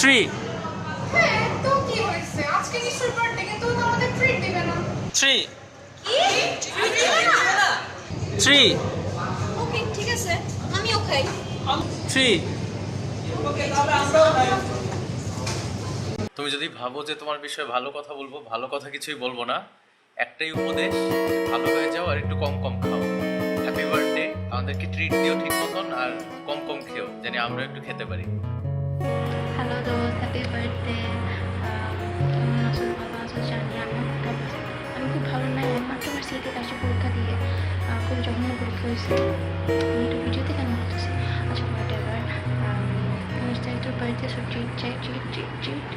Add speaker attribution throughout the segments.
Speaker 1: Three
Speaker 2: হ্যাঁ তো কি হয়েছে আজকে নিশুর বার্থডে কিন্তু আমাদের ট্রিট দিবে না
Speaker 1: থ্রি
Speaker 2: কি ট্রিট দিবে না
Speaker 1: থ্রি
Speaker 2: ওকে ঠিক আছে আমিও খাই
Speaker 1: থ্রি। তুমি যদি ভাবো যে তোমার বিষয়ে ভালো কথা বলবো, ভালো কথা কিছুই বলবো না, একটাই উপদেশ, ভালো হয়ে যাও আর একটু কম কম খাও। হ্যাপি বার্থডে, আমাদেরকে ট্রিট দিও ঠিক মতন আর কম কম খেও, জানি আমরা একটু খেতে পারি।
Speaker 3: হ্যালো দোস্ত, হ্যাপি বার্থডে। কেমন আছো? ভালো আছো জানি। আমি খুব ভালো নাই। মাত্র আমার সিটি কাছে পরীক্ষা দিয়ে খুব জঘন্য পরীক্ষা হয়েছে। আমি একটু ভিডিওতে কেন বলতেছি? আচ্ছা হোয়াট এভার। তোর বাড়িতে সব ট্রিট চাই, treat treat treat.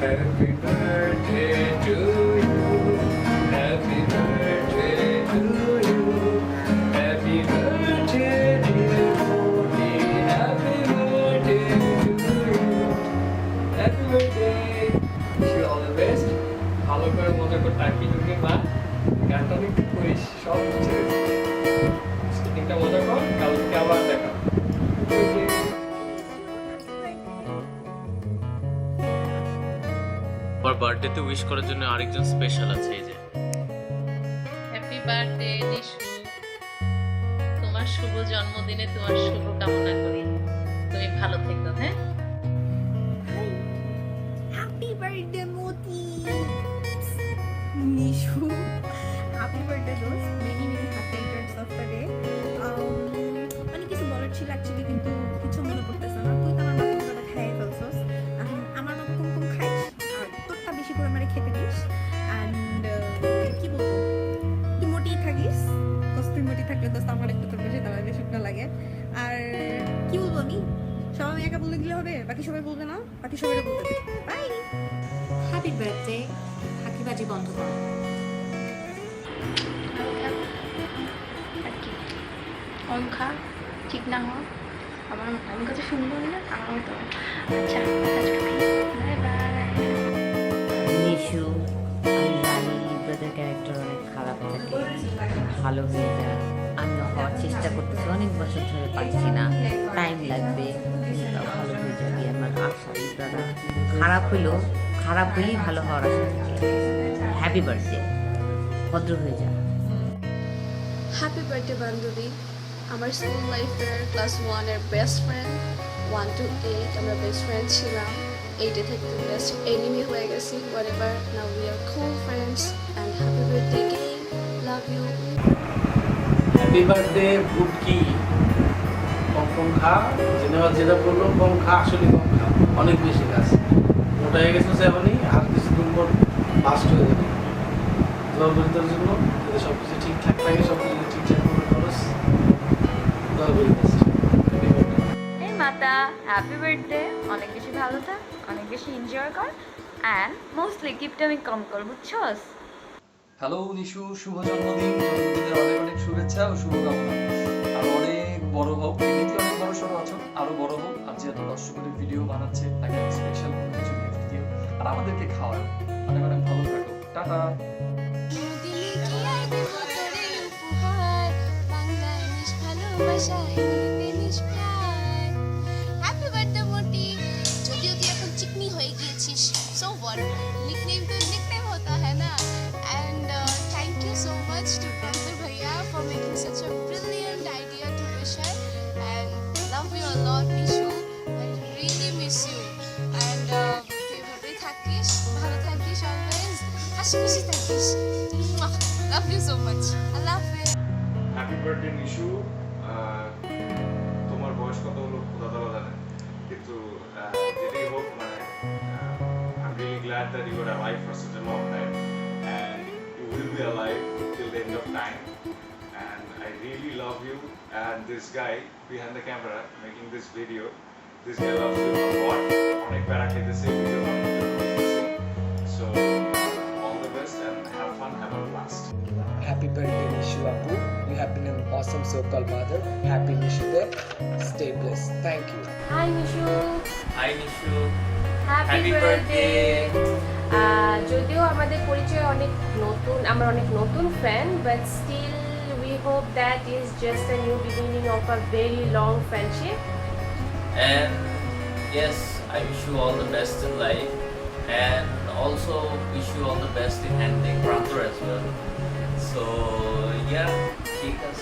Speaker 4: Happy birthday to you. Happy birthday to you. Happy birthday dear Modi. Happy birthday to you. Happy birthday. Wish you all the best. ভালো করে মজা করে টাকি ঢুকে মা গানটা একটু করিস সব ছেড়ে স্কিটিংটা মজা কর কালকে আবার দেখা
Speaker 1: আমার বার্থডেতে উইশ করার জন্য আরেকজন স্পেশাল আছে, এই যে।
Speaker 5: হ্যাপি বার্থডে নিশু, তোমার শুভ জন্মদিনে তোমার শুভ কামনা করি, তুমি ভালো থেকো। হ্যাঁ,
Speaker 2: হ্যাপি বার্থডে মোতি নিশু হ্যাপি বার্থডে দোস্ত many many happy Returns of the day অনেক কিছু বলার ছিল অ্যাকচুয়ালি কিন্তু কিছু মনে পড়তেছে না তুই তো আমার মতো করে খাইয়ে ফেলছস আমার মতো কম কম খাইস আর তোরটা বেশি করে মানে খেতে দিস অ্যান্ড কি বলবো তুই মোটি থাকিস তুই মোটি থাকলে দোস্ত আমার একটু তোর বেশি তাহলে বেশিটা লাগে আর কি বলবো আমি সবাই আমি একা বলে দিলে হবে বাকি সবাই বলবে না বাকি সবাই বলবে বাই হ্যাপি বার্থডে হাকিবাজি বন্ধ করো
Speaker 3: আর কি কম খা, ঠিক না হওয়া আমি কত সুন্দর না আমার মতো। আচ্ছা বাই বাই।
Speaker 6: নিশু, আমি জানি ব্রাদার ক্যারেক্টার অনেক খারাপ থাকে, ভালো হয়ে যায়। আমি হওয়ার চেষ্টা করতেছি, অনেক বছর ধরে পারছি না, টাইম লাগবে, কিন্তু ভালো হয়ে যাবি আমার আশা। ব্রাদার খারাপ হলেই ভালো হওয়ার আশা থাকে। হ্যাপি বার্থডে, ভদ্র হয়ে যা।
Speaker 7: হ্যাপি বার্থডে বান্ধবী, আমার স্কুল লাইফের ক্লাস 1-এর বেস্ট ফ্রেন্ড। 1 to 8 আমরা বেস্ট ফ্রেন্ড ছিলাম, 8 থেকে বেস্ট এনিমি হয়ে গেছি। whatever, now we are cool friends and happy birthday again, love you.
Speaker 8: Happy birthday Butki, কম কম খা, যেটা বললো কম খা, আসলে কম খা, অনেক বেশি খাস, মোটা হয়ে গেছে এমনই, আর কিছুদিন পর বাস্ট হয়ে যাবে। দোয়া করি তোর জন্য, যাতে সব কিছু ঠিকঠাক থাকে, সব কিছু ঠিকঠাক করে খরচ, দোয়া করি।
Speaker 9: এই মাতা, হ্যাপি বার্থডে, অনেক বেশি ভালো থাক, অনেক বেশি এনজয় কর অ্যান্ড মোস্টলি গিফট আমি কম কর, বুঝছস?
Speaker 4: হ্যালো নিশু, শুভ জন্মদিন। জন্মদিনের অনেক অনেক শুভেচ্ছা ও শুভকামনা। আরো অনেক বড় হোক, এমনিতে অনেক বড় সড়ো আছো, আরো বড় হোক। আর যে এত কষ্ট করে ভিডিও বানাচ্ছে তাকে স্পেশাল কোনো কিছু গিফট দিও আর আমাদেরকে খাওয়াও। অনেক অনেক ভালো থাকো, টাটা।
Speaker 7: হ্যাপি বার্থডে মোটি, যদিও তুই এখন চিকনি হয়ে গিয়েছিস, সো হোয়াট, নিকনেম তো নিকনেম होता है ना। and thank you so much to Pranthar bhaiya for making such a brilliant idea to wish her, and love you a lot Nishu, I really miss you, and এভাবে থাকিস, ভালো থাকিস, always হাসি খুশি থাকিস, love you so much, আল্লাহ হাফেজ।
Speaker 10: Happy birthday Nishu, তোমার বয়স কত হলো খোদা তাআলা জানে, কিন্তু যেটাই হোক মানে I'm really glad that you were alive for such a long time and you will be alive till the end of time, and I really love you, and this guy behind the camera making this video, this guy loves you a lot. অনেক প্যারা খেতেছে video বানানোর জন্য, so all the best and have fun, have a blast.
Speaker 8: Happy birthday Nishu Apu, you have been an awesome so-called mother. Happy Nishu Day, stay blessed, thank you.
Speaker 9: Hi Nishu,
Speaker 1: hi Nishu,
Speaker 9: happy
Speaker 1: Happy
Speaker 9: birthday.
Speaker 1: birthday.
Speaker 11: যদিও আমাদের পরিচয় অনেক নতুন, আমরা অনেক নতুন friend, but still we hope that is just a new beginning of a very long friendship.
Speaker 12: And yes, I wish you all the best in life, and also wish you all the best in handling Prantor as well. So yeah, keep us.